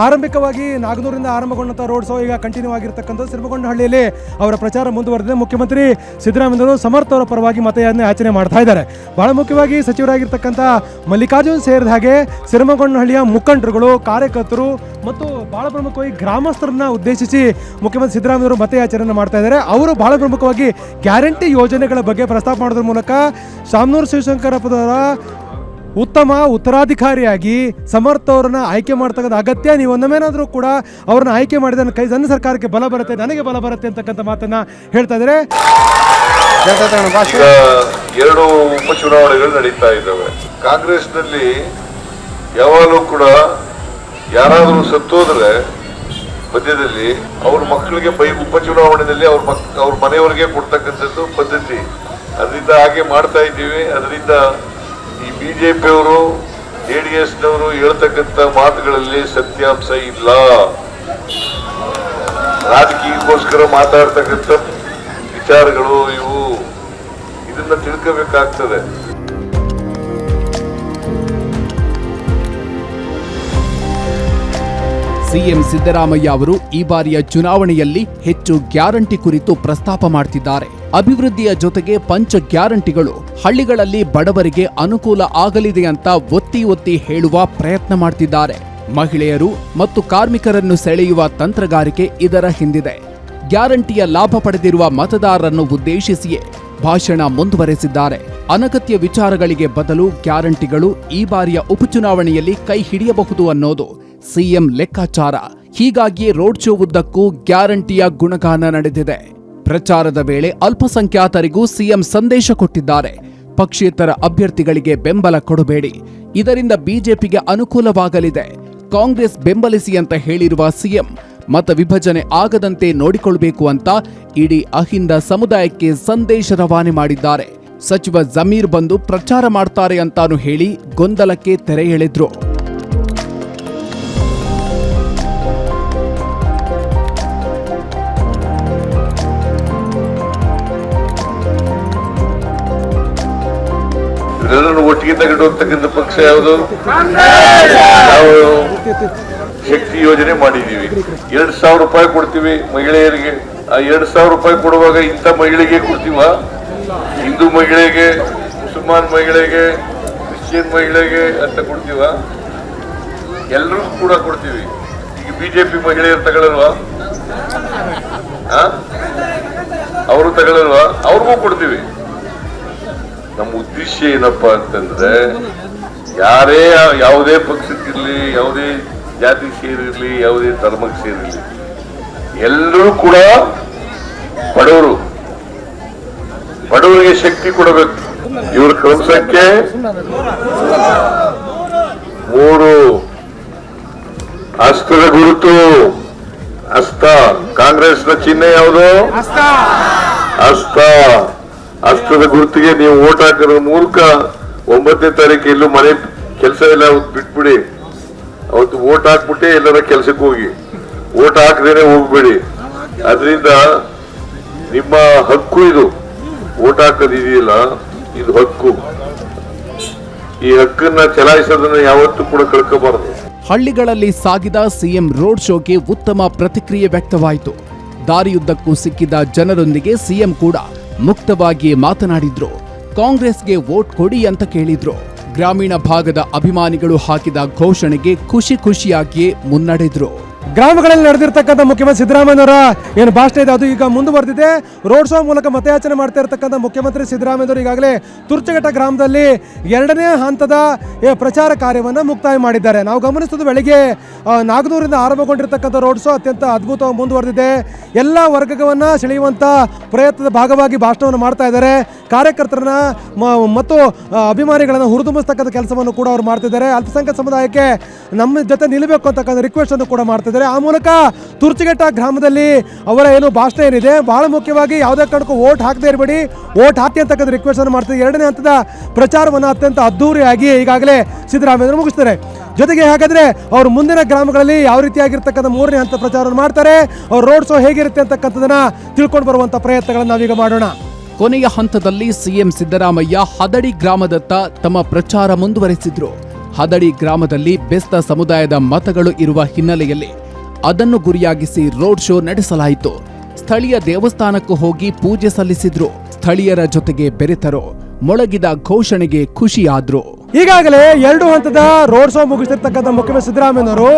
A: ಆರಂಭಿಕವಾಗಿ ನಾಗನೂರಿಂದ ಆರಂಭಗೊಂಡಂಥ ರೋಡ್ ಶೋ ಈಗ ಕಂಟಿನ್ಯೂ ಆಗಿರ್ತಕ್ಕಂಥ ಸಿರಮಗೊಂಡನಹಳ್ಳಿಯಲ್ಲಿ ಅವರ ಪ್ರಚಾರ ಮುಂದುವರೆದಿದೆ. ಮುಖ್ಯಮಂತ್ರಿ ಸಿದ್ದರಾಮಯ್ಯವರು ಸಮರ್ಥ ಅವರ ಪರವಾಗಿ ಮತಯಾಚನೆ ಮಾಡ್ತಾ ಇದ್ದಾರೆ. ಬಹಳ ಮುಖ್ಯವಾಗಿ ಸಚಿವರಾಗಿರ್ತಕ್ಕಂಥ ಮಲ್ಲಿಕಾರ್ಜುನ್ ಸೇರಿದ ಹಾಗೆ ಸಿರಮಗೊಂಡನಹಳ್ಳಿಯ ಮುಖಂಡರುಗಳು, ಕಾರ್ಯಕರ್ತರು ಮತ್ತು ಬಹಳ ಪ್ರಮುಖವಾಗಿ ಗ್ರಾಮಸ್ಥರನ್ನ ಉದ್ದೇಶಿಸಿ ಮುಖ್ಯಮಂತ್ರಿ ಸಿದ್ದರಾಮಯ್ಯವರು ಮತಯಾಚನೆಯನ್ನು ಮಾಡ್ತಾ ಇದ್ದಾರೆ. ಅವರು ಬಹಳ ಪ್ರಮುಖವಾಗಿ ಗ್ಯಾರಂಟಿ ಯೋಜನೆಗಳ ಬಗ್ಗೆ ಪ್ರಸ್ತಾಪ ಮಾಡೋದ್ರ ಮೂಲಕ ಶಾಮನೂರು ಶಿವಶಂಕರಪ್ಪನವರ ಉತ್ತಮ ಉತ್ತರಾಧಿಕಾರಿಯಾಗಿ ಸಮರ್ಥ ಅವರನ್ನ ಆಯ್ಕೆ ಮಾಡ್ತಕ್ಕಂಥ ಅಗತ್ಯ, ನೀವು ಒಂದೊಮ್ಮೆನಾದರೂ ಕೂಡ ಅವ್ರನ್ನ ಆಯ್ಕೆ ಮಾಡಿದ ನನ್ನ ಸರ್ಕಾರಕ್ಕೆ ಬಲ ಬರುತ್ತೆ, ನನಗೆ ಬಲ ಬರುತ್ತೆ ಅಂತಕ್ಕಂಥ ಮಾತನ್ನ ಹೇಳ್ತಾ ಇದ್ದಾರೆ.
C: ಈಗ 2 ಉಪಚುನಾವಣೆಗಳು ನಡೀತಾ ಇದ್ದಾವೆ. ಕಾಂಗ್ರೆಸ್ನಲ್ಲಿ ಯಾವಾಗಲೂ ಕೂಡ ಯಾರಾದರೂ ಸತ್ತೋದ್ರೆ ಮಧ್ಯದಲ್ಲಿ ಅವ್ರ ಮಕ್ಕಳಿಗೆ ಉಪಚುನಾವಣೆಯಲ್ಲಿ ಅವ್ರ ಮನೆಯವರಿಗೆ ಕೊಡ್ತಕ್ಕಂಥದ್ದು ಪದ್ಧತಿ. ಅದರಿಂದ ಹಾಗೆ ಮಾಡ್ತಾ ಇದ್ದೀವಿ. ಅದರಿಂದ ಈ ಬಿಜೆಪಿಯವರು ಜೆಡಿಎಸ್ನವರು ಹೇಳ್ತಕ್ಕಂಥ ಮಾತುಗಳಲ್ಲಿ ಸತ್ಯಾಂಶ ಇಲ್ಲ. ರಾಜಕೀಯಕ್ಕೋಸ್ಕರ ಮಾತಾಡ್ತಕ್ಕಂಥ ವಿಚಾರಗಳು ಇವು, ಇದನ್ನ ತಿಳ್ಕೋಬೇಕಾಗ್ತದೆ.
B: ಸಿಎಂ ಸಿದ್ದರಾಮಯ್ಯ ಅವರು ಈ ಬಾರಿಯ ಚುನಾವಣೆಯಲ್ಲಿ ಹೆಚ್ಚು ಗ್ಯಾರಂಟಿ ಕುರಿತು ಪ್ರಸ್ತಾಪ ಮಾಡ್ತಿದ್ದಾರೆ. ಅಭಿವೃದ್ಧಿಯ ಜೊತೆಗೆ ಪಂಚ ಗ್ಯಾರಂಟಿಗಳು ಹಳ್ಳಿಗಳಲ್ಲಿ ಬಡವರಿಗೆ ಅನುಕೂಲ ಆಗಲಿದೆ ಅಂತ ಒತ್ತಿ ಒತ್ತಿ ಹೇಳುವ ಪ್ರಯತ್ನ ಮಾಡ್ತಿದ್ದಾರೆ. ಮಹಿಳೆಯರು ಮತ್ತು ಕಾರ್ಮಿಕರನ್ನು ಸೆಳೆಯುವ ತಂತ್ರಗಾರಿಕೆ ಇದರ ಹಿಂದಿದೆ. ಗ್ಯಾರಂಟಿಯ ಲಾಭ ಪಡೆದಿರುವ ಮತದಾರರನ್ನು ಉದ್ದೇಶಿಸಿಯೇ ಭಾಷಣ ಮುಂದುವರೆಸಿದ್ದಾರೆ. ಅನಗತ್ಯ ವಿಚಾರಗಳಿಗೆ ಬದಲು ಗ್ಯಾರಂಟಿಗಳು ಈ ಬಾರಿಯ ಉಪಚುನಾವಣೆಯಲ್ಲಿ ಕೈ ಹಿಡಿಯಬಹುದು ಅನ್ನೋದು ಸಿಎಂ ಲೆಕ್ಕಾಚಾರ. ಹೀಗಾಗಿ ರೋಡ್ ಶೋ ಉದ್ದಕ್ಕೂ ಗ್ಯಾರಂಟಿಯ ಗುಣಗಾನ ನಡೆದಿದೆ. ಪ್ರಚಾರದ ವೇಳೆ ಅಲ್ಪಸಂಖ್ಯಾತರಿಗೂ ಸಿಎಂ ಸಂದೇಶ ಕೊಟ್ಟಿದ್ದಾರೆ. ಪಕ್ಷೇತರ ಅಭ್ಯರ್ಥಿಗಳಿಗೆ ಬೆಂಬಲ ಕೊಡಬೇಡಿ, ಇದರಿಂದ ಬಿಜೆಪಿಗೆ ಅನುಕೂಲವಾಗಲಿದೆ. ಕಾಂಗ್ರೆಸ್ ಬೆಂಬಲಿಸಿ ಅಂತ ಹೇಳಿರುವ ಸಿಎಂ ಮತ ವಿಭಜನೆ ಆಗದಂತೆ ನೋಡಿಕೊಳ್ಳಬೇಕು ಅಂತ ಇಡೀ ಅಹಿಂದ ಸಮುದಾಯಕ್ಕೆ ಸಂದೇಶ ರವಾನೆ ಮಾಡಿದ್ದಾರೆ. ಸಚಿವ ಜಮೀರ್ ಬಂದು ಪ್ರಚಾರ ಮಾಡ್ತಾರೆ ಅಂತಾನು ಹೇಳಿ ಗೊಂದಲಕ್ಕೆ ತೆರೆ ಎಳೆದ್ರು.
C: ಎಲ್ಲರನ್ನು ಒಟ್ಟಿಗೆ ತಗೊಂಡು ಹೋಗ್ತಕ್ಕಂಥ ಪಕ್ಷ ಯಾವುದು? ನಾವು ಶಕ್ತಿ ಯೋಜನೆ ಮಾಡಿದೀವಿ. 2,000 ರೂಪಾಯಿ ಕೊಡ್ತೀವಿ ಮಹಿಳೆಯರಿಗೆ. ಆ 2,000 ರೂಪಾಯಿ ಕೊಡುವಾಗ ಇಂಥ ಮಹಿಳೆಗೆ ಕೊಡ್ತೀವ? ಹಿಂದೂ ಮಹಿಳೆಗೆ, ಮುಸಲ್ಮಾನ್ ಮಹಿಳೆಗೆ, ಕ್ರಿಶ್ಚಿಯನ್ ಮಹಿಳೆಗೆ ಅಂತ ಕೊಡ್ತೀವ? ಎಲ್ಲರೂ ಕೂಡ ಕೊಡ್ತೀವಿ. ಈಗ ಬಿಜೆಪಿ ಮಹಿಳೆಯರು ತಗೊಳ್ಳಲ್ವಾ? ಅವರು ತಗೊಳ್ಳಲ್ವಾ? ಅವ್ರಿಗೂ ಕೊಡ್ತೀವಿ. ನಮ್ಮ ಉದ್ದೇಶ ಏನಪ್ಪಾ ಅಂತಂದ್ರೆ, ಯಾರೇ ಯಾವುದೇ ಪಕ್ಷಕ್ಕಿರ್ಲಿ, ಯಾವುದೇ ಜಾತಿ ಸೇರಿರ್ಲಿ, ಯಾವುದೇ ಧರ್ಮಕ್ಕೆ ಸೇರಿರ್ಲಿ, ಎಲ್ಲರೂ ಕೂಡ ಬಡವರಿಗೆ ಶಕ್ತಿ ಕೊಡಬೇಕು. ಇವ್ರ ಕ್ರಮಸಂಖ್ಯೆ 3. ಹಸ್ತದ ಗುರುತು ಹಸ್ತ. ಕಾಂಗ್ರೆಸ್ನ ಚಿಹ್ನೆ ಯಾವುದು? ಹಸ್ತದ ಗುರುತಿಗೆ ನೀವು ಓಟ್ ಹಾಕೋದ್ರ ಮೂಲಕ 9ನೇ ತಾರೀಕು ಎಲ್ಲೂ ಮನೆ ಕೆಲಸ ಎಲ್ಲ ಬಿಟ್ಬಿಡಿ. ಅವತ್ತು ಓಟ್ ಹಾಕ್ಬಿಟ್ಟೆ ಎಲ್ಲರ ಕೆಲ್ಸಕ್ಕೆ ಹೋಗಿ, ಓಟ್ ಹಾಕದೇನೆ ಹೋಗ್ಬೇಡಿ. ಅದರಿಂದ ನಿಮ್ಮ ಹಕ್ಕು ಇದು. ಓಟ್ ಹಾಕೋದಿದೆಯಲ್ಲ, ಇದು ಹಕ್ಕು. ಈ ಹಕ್ಕನ್ನ ಚಲಾಯಿಸೋದನ್ನ ಯಾವತ್ತೂ ಕೂಡ ಕಳ್ಕೋಬಾರದು.
B: ಹಳ್ಳಿಗಳಲ್ಲಿ ಸಾಗಿದ ಸಿಎಂ ರೋಡ್ ಶೋಗೆ ಉತ್ತಮ ಪ್ರತಿಕ್ರಿಯೆ ವ್ಯಕ್ತವಾಯಿತು. ದಾರಿಯುದ್ದಕ್ಕೂ ಸಿಕ್ಕಿದ ಜನರೊಂದಿಗೆ ಸಿಎಂ ಕೂಡ ಮುಕ್ತವಾಗಿ ಮಾತನಾಡಿದ್ರು. ಕಾಂಗ್ರೆಸ್ಗೆ ವೋಟ್ ಕೊಡಿ ಅಂತ ಕೇಳಿದ್ರು. ಗ್ರಾಮೀಣ ಭಾಗದ ಅಭಿಮಾನಿಗಳು ಹಾಕಿದ ಘೋಷಣೆಗೆ ಖುಷಿಯಾಗಿಯೇ ಮುನ್ನಡೆದ್ರು.
A: ಗ್ರಾಮಗಳಲ್ಲಿ ನಡೆದಿರ್ತಕ್ಕಂಥ ಮುಖ್ಯಮಂತ್ರಿ ಸಿದ್ದರಾಮಯ್ಯನವರ ಏನು ಭಾಷಣ ಇದೆ ಅದು ಈಗ ಮುಂದುವರೆದಿದೆ. ರೋಡ್ ಶೋ ಮೂಲಕ ಮತಯಾಚನೆ ಮಾಡ್ತಾ ಇರತಕ್ಕಂಥ ಮುಖ್ಯಮಂತ್ರಿ ಸಿದ್ದರಾಮಯ್ಯನವರು ಈಗಾಗಲೇ ತುರ್ಚಘಟ್ಟ ಗ್ರಾಮದಲ್ಲಿ 2ನೇ ಹಂತದ ಪ್ರಚಾರ ಕಾರ್ಯವನ್ನು ಮುಕ್ತಾಯ ಮಾಡಿದ್ದಾರೆ. ನಾವು ಗಮನಿಸೋದು ಬೆಳಿಗ್ಗೆ ನಾಗನೂರಿಂದ ಆರಂಭಗೊಂಡಿರ್ತಕ್ಕಂಥ ರೋಡ್ ಶೋ ಅತ್ಯಂತ ಅದ್ಭುತವಾಗಿ ಮುಂದುವರೆದಿದೆ. ಎಲ್ಲ ವರ್ಗವನ್ನು ಸೆಳೆಯುವಂಥ ಪ್ರಯತ್ನದ ಭಾಗವಾಗಿ ಭಾಷಣವನ್ನು ಮಾಡ್ತಾ ಇದ್ದಾರೆ. ಕಾರ್ಯಕರ್ತರನ್ನ ಮತ್ತು ಅಭಿಮಾನಿಗಳನ್ನು ಹುರಿದುಂಬಿಸ್ತಕ್ಕಂಥ ಕೆಲಸವನ್ನು ಕೂಡ ಅವರು ಮಾಡ್ತಿದ್ದಾರೆ. ಅಲ್ಪಸಂಖ್ಯಾತ ಸಮುದಾಯಕ್ಕೆ ನಮ್ಮ ಜೊತೆ ನಿಲ್ಲಬೇಕು ಅಂತಕ್ಕಂಥ ರಿಕ್ವೆಸ್ಟ್ ಅನ್ನು ಕೂಡ ಮಾಡ್ತಿದ್ದಾರೆ. ಆ ಮೂಲಕ ತುರ್ಚಘಟ್ಟ ಗ್ರಾಮದಲ್ಲಿ ಅವರ ಏನು ಭಾಷಣ ಏನಿದೆ ಬಹಳ ಮುಖ್ಯವಾಗಿ ಯಾವುದೇ ಕಾರಣಕ್ಕೂ ವೋಟ್ ಹಾಕದೇ ಇರಬೇಡಿ, ವೋಟ್ ಹಾಕಿ ಅಂತಕ್ಕಂಥ ರಿಕ್ವೆಸ್ಟ್ ಅನ್ನು ಮಾಡ್ತಿದ್ದಾರೆ. 2ನೇ ಹಂತದ ಪ್ರಚಾರವನ್ನು ಅತ್ಯಂತ ಅದ್ದೂರಿಯಾಗಿ ಈಗಾಗಲೇ ಸಿದ್ದರಾಮಯ್ಯರು ಮುಗಿಸ್ತಾರೆ. ಜೊತೆಗೆ ಹಾಗಾದ್ರೆ ಅವರು ಮುಂದಿನ ಗ್ರಾಮಗಳಲ್ಲಿ ಯಾವ ರೀತಿಯಾಗಿರ್ತಕ್ಕಂಥ 3ನೇ ಹಂತ ಪ್ರಚಾರವನ್ನು ಮಾಡ್ತಾರೆ, ಅವ್ರ ರೋಡ್ ಶೋ ಹೇಗಿರುತ್ತೆ ಅಂತಕ್ಕಂಥದನ್ನ ತಿಳ್ಕೊಂಡು ಬರುವಂಥ ಪ್ರಯತ್ನಗಳನ್ನು ನಾವೀಗ ಮಾಡೋಣ.
B: ಕೊನೆಯ ಹಂತದಲ್ಲಿ ಸಿಎಂ ಸಿದ್ದರಾಮಯ್ಯ ಹದಡಿ ಗ್ರಾಮದತ್ತ ತಮ್ಮ ಪ್ರಚಾರ ಮುಂದುವರೆಸಿದ್ರು. ಹದಡಿ ಗ್ರಾಮದಲ್ಲಿ ಬೆಸ್ತ ಸಮುದಾಯದ ಮತಗಳು ಇರುವ ಹಿನ್ನೆಲೆಯಲ್ಲಿ ಅದನ್ನು ಗುರಿಯಾಗಿಸಿ ರೋಡ್ ಶೋ ನಡೆಸಲಾಯಿತು. ಸ್ಥಳೀಯ ದೇವಸ್ಥಾನಕ್ಕೂ ಹೋಗಿ ಪೂಜೆ ಸಲ್ಲಿಸಿದ್ರು. ಸ್ಥಳೀಯರ ಜೊತೆಗೆ ಬೆರೆತರು. ಮೊಳಗಿದ ಘೋಷಣೆಗೆ ಖುಷಿಯಾದ್ರು.
A: ಈಗಾಗಲೇ 2 ಹಂತದ ರೋಡ್ ಶೋ ಮುಗಿಸಿರ್ತಕ್ಕಂಥ ಮುಖ್ಯಮಂತ್ರಿ ಸಿದ್ದರಾಮಯ್ಯನವರು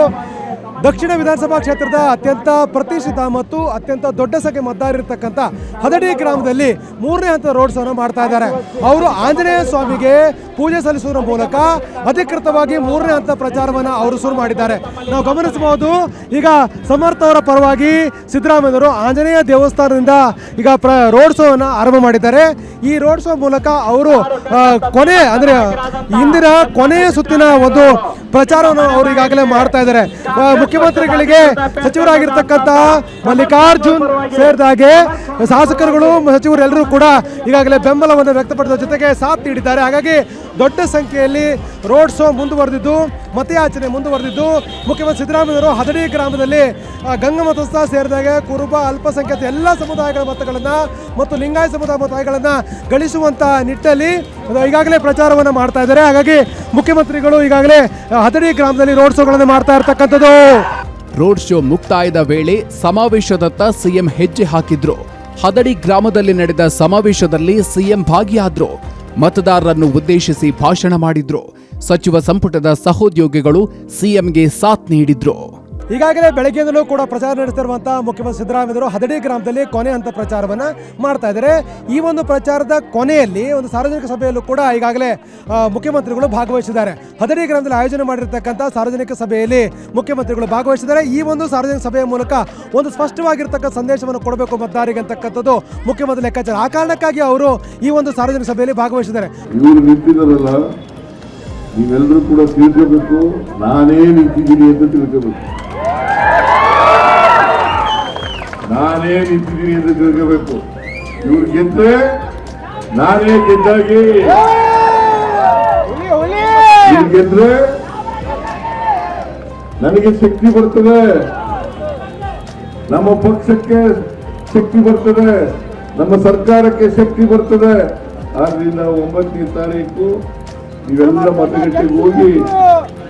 A: ದಕ್ಷಿಣ ವಿಧಾನಸಭಾ ಕ್ಷೇತ್ರದ ಅತ್ಯಂತ ಪ್ರತಿಷ್ಠಿತ ಮತ್ತು ಅತ್ಯಂತ ದೊಡ್ಡ ಸಂಖ್ಯೆ ಮತದಾರರಿರ್ತಕ್ಕಂಥ ಹದಡಿ ಗ್ರಾಮದಲ್ಲಿ 3ನೇ ಹಂತದ ರೋಡ್ ಶೋನ ಮಾಡ್ತಾ ಇದ್ದಾರೆ. ಅವರು ಆಂಜನೇಯ ಸ್ವಾಮಿಗೆ ಪೂಜೆ ಸಲ್ಲಿಸುವುದರ ಮೂಲಕ ಅಧಿಕೃತವಾಗಿ 3ನೇ ಹಂತ ಪ್ರಚಾರವನ್ನು ಅವರು ಶುರು ಮಾಡಿದ್ದಾರೆ. ನಾವು ಗಮನಿಸಬಹುದು, ಈಗ ಸಮರ್ಥ ಅವರ ಪರವಾಗಿ ಸಿದ್ದರಾಮಯ್ಯವರು ಆಂಜನೇಯ ದೇವಸ್ಥಾನದಿಂದ ಈಗ ರೋಡ್ ಶೋವನ್ನು ಆರಂಭ ಮಾಡಿದ್ದಾರೆ. ಈ ರೋಡ್ ಶೋ ಮೂಲಕ ಅವರು ಇಂದಿನ ಕೊನೆಯ ಸುತ್ತಿನ ಒಂದು ಪ್ರಚಾರವನ್ನು ಅವರು ಈಗಾಗಲೇ ಮಾಡ್ತಾ ಇದ್ದಾರೆ. ಮುಖ್ಯಮಂತ್ರಿಗಳಿಗೆ ಸಚಿವರಾಗಿರ್ತಕ್ಕಂಥ ಮಲ್ಲಿಕಾರ್ಜುನ್ ಸೇರಿದಾಗೆ ಶಾಸಕರುಗಳು ಸಚಿವರು ಎಲ್ಲರೂ ಕೂಡ ಈಗಾಗಲೇ ಬೆಂಬಲವನ್ನು ವ್ಯಕ್ತಪಡಿಸುವ ಜೊತೆಗೆ ಸಾಥ್ ನೀಡಿದ್ದಾರೆ. ಹಾಗಾಗಿ ದೊಡ್ಡ ಸಂಖ್ಯೆಯಲ್ಲಿ ರೋಡ್ ಶೋ ಮುಂದುವರೆದಿದ್ದು, ಮತಯಾಚನೆ ಮುಂದುವರೆದಿದ್ದು, ಮುಖ್ಯಮಂತ್ರಿ ಸಿದ್ದರಾಮಯ್ಯವರು ಹದಡಿ ಗ್ರಾಮದಲ್ಲಿ ಗಂಗಮತಸ್ಥ ಸೇರಿದಾಗೆ ಕುರುಬ ಅಲ್ಪಸಂಖ್ಯಾತ ಎಲ್ಲ ಸಮುದಾಯಗಳ ಮತಗಳನ್ನು ಮತ್ತು ಲಿಂಗಾಯತ ಸಮುದಾಯ ಮತಗಳನ್ನು ಗಳಿಸುವಂತ ನಿಟ್ಟಿನಲ್ಲಿ ಈಗಾಗಲೇ ಪ್ರಚಾರವನ್ನು ಮಾಡ್ತಾ ಇದ್ದಾರೆ. ಹಾಗಾಗಿ ಮುಖ್ಯಮಂತ್ರಿಗಳು ಈಗಾಗಲೇ ಹದಡಿ ಗ್ರಾಮದಲ್ಲಿ ರೋಡ್ ಶೋಗಳನ್ನು ಮಾಡ್ತಾ ಇರತಕ್ಕಂಥದ್ದು.
B: ರೋಡ್ ಶೋ ಮುಕ್ತಾಯದ ವೇಳೆ ಸಮಾವೇಶದತ್ತ ಸಿಎಂ ಹೆಜ್ಜೆ ಹಾಕಿದ್ರು. ಹದಡಿ ಗ್ರಾಮದಲ್ಲಿ ನಡೆದ ಸಮಾವೇಶದಲ್ಲಿ ಸಿಎಂ ಭಾಗಿಯಾದ್ರು. ಮತದಾರರನ್ನು ಉದ್ದೇಶಿಸಿ ಭಾಷಣ ಮಾಡಿದ್ರು. ಸಚಿವ ಸಂಪುಟದ ಸಹೋದ್ಯೋಗಿಗಳು ಸಿಎಂಗೆ ಸಾಥ್ ನೀಡಿದ್ರು.
A: ಈಗಾಗಲೇ ಬೆಳಗ್ಗೆಯಿಂದಲೂ ಕೂಡ ಪ್ರಚಾರ ನಡೆಸ್ತಿರುವಂತಹ ಮುಖ್ಯಮಂತ್ರಿ ಸಿದ್ದರಾಮಯ್ಯವರು ಹದಡಿ ಗ್ರಾಮದಲ್ಲಿ ಕೊನೆ ಹಂತ ಪ್ರಚಾರವನ್ನು ಮಾಡ್ತಾ ಇದ್ದಾರೆ. ಈ ಒಂದು ಪ್ರಚಾರದ ಕೊನೆಯಲ್ಲಿ ಒಂದು ಸಾರ್ವಜನಿಕ ಸಭೆಯಲ್ಲೂ ಕೂಡ ಈಗಾಗಲೇ ಮುಖ್ಯಮಂತ್ರಿಗಳು ಭಾಗವಹಿಸಿದ್ದಾರೆ. ಹದಡಿ ಗ್ರಾಮದಲ್ಲಿ ಆಯೋಜನೆ ಮಾಡಿರ್ತಕ್ಕಂಥ ಸಾರ್ವಜನಿಕ ಸಭೆಯಲ್ಲಿ ಮುಖ್ಯಮಂತ್ರಿಗಳು ಭಾಗವಹಿಸಿದ್ದಾರೆ. ಈ ಒಂದು ಸಾರ್ವಜನಿಕ ಸಭೆಯ ಮೂಲಕ ಒಂದು ಸ್ಪಷ್ಟವಾಗಿರ್ತಕ್ಕಂಥ ಸಂದೇಶವನ್ನು ಕೊಡಬೇಕು ಮತದಾರರಿಗೆ ಅಂತಕ್ಕಂಥದ್ದು ಮುಖ್ಯಮಂತ್ರಿ ಲೆಕ್ಕಾಚಾರ. ಆ ಕಾರಣಕ್ಕಾಗಿ ಅವರು ಈ ಒಂದು ಸಾರ್ವಜನಿಕ ಸಭೆಯಲ್ಲಿ ಭಾಗವಹಿಸಿದ್ದಾರೆ.
C: ನೀವೆಲ್ಲರೂ ಕೂಡ ತಿಳ್ಕೋಬೇಕು, ನಾನೇ ನಿಂತಿದ್ದೀನಿ ಅಂತ ತಿಳ್ಕೋಬೇಕು. ನಾನೇ ನಿಂತಿದ್ದೀನಿ ಅಂತ ತಿಳ್ಕೋಬೇಕು. ಇವ್ರು ಗೆದ್ರೆ ನಾನೇ ಗೆದ್ದಾಗಿ, ಇವ್ರು ಗೆದ್ರೆ ನನಗೆ ಶಕ್ತಿ ಬರ್ತದೆ, ನಮ್ಮ ಪಕ್ಷಕ್ಕೆ ಶಕ್ತಿ ಬರ್ತದೆ, ನಮ್ಮ ಸರ್ಕಾರಕ್ಕೆ ಶಕ್ತಿ ಬರ್ತದೆ. ಆದ್ರಿಂದ 9ನೇ ತಾರೀಕು ನೀವೆಲ್ಲ ಮತಗಟ್ಟೆಗೆ ಹೋಗಿ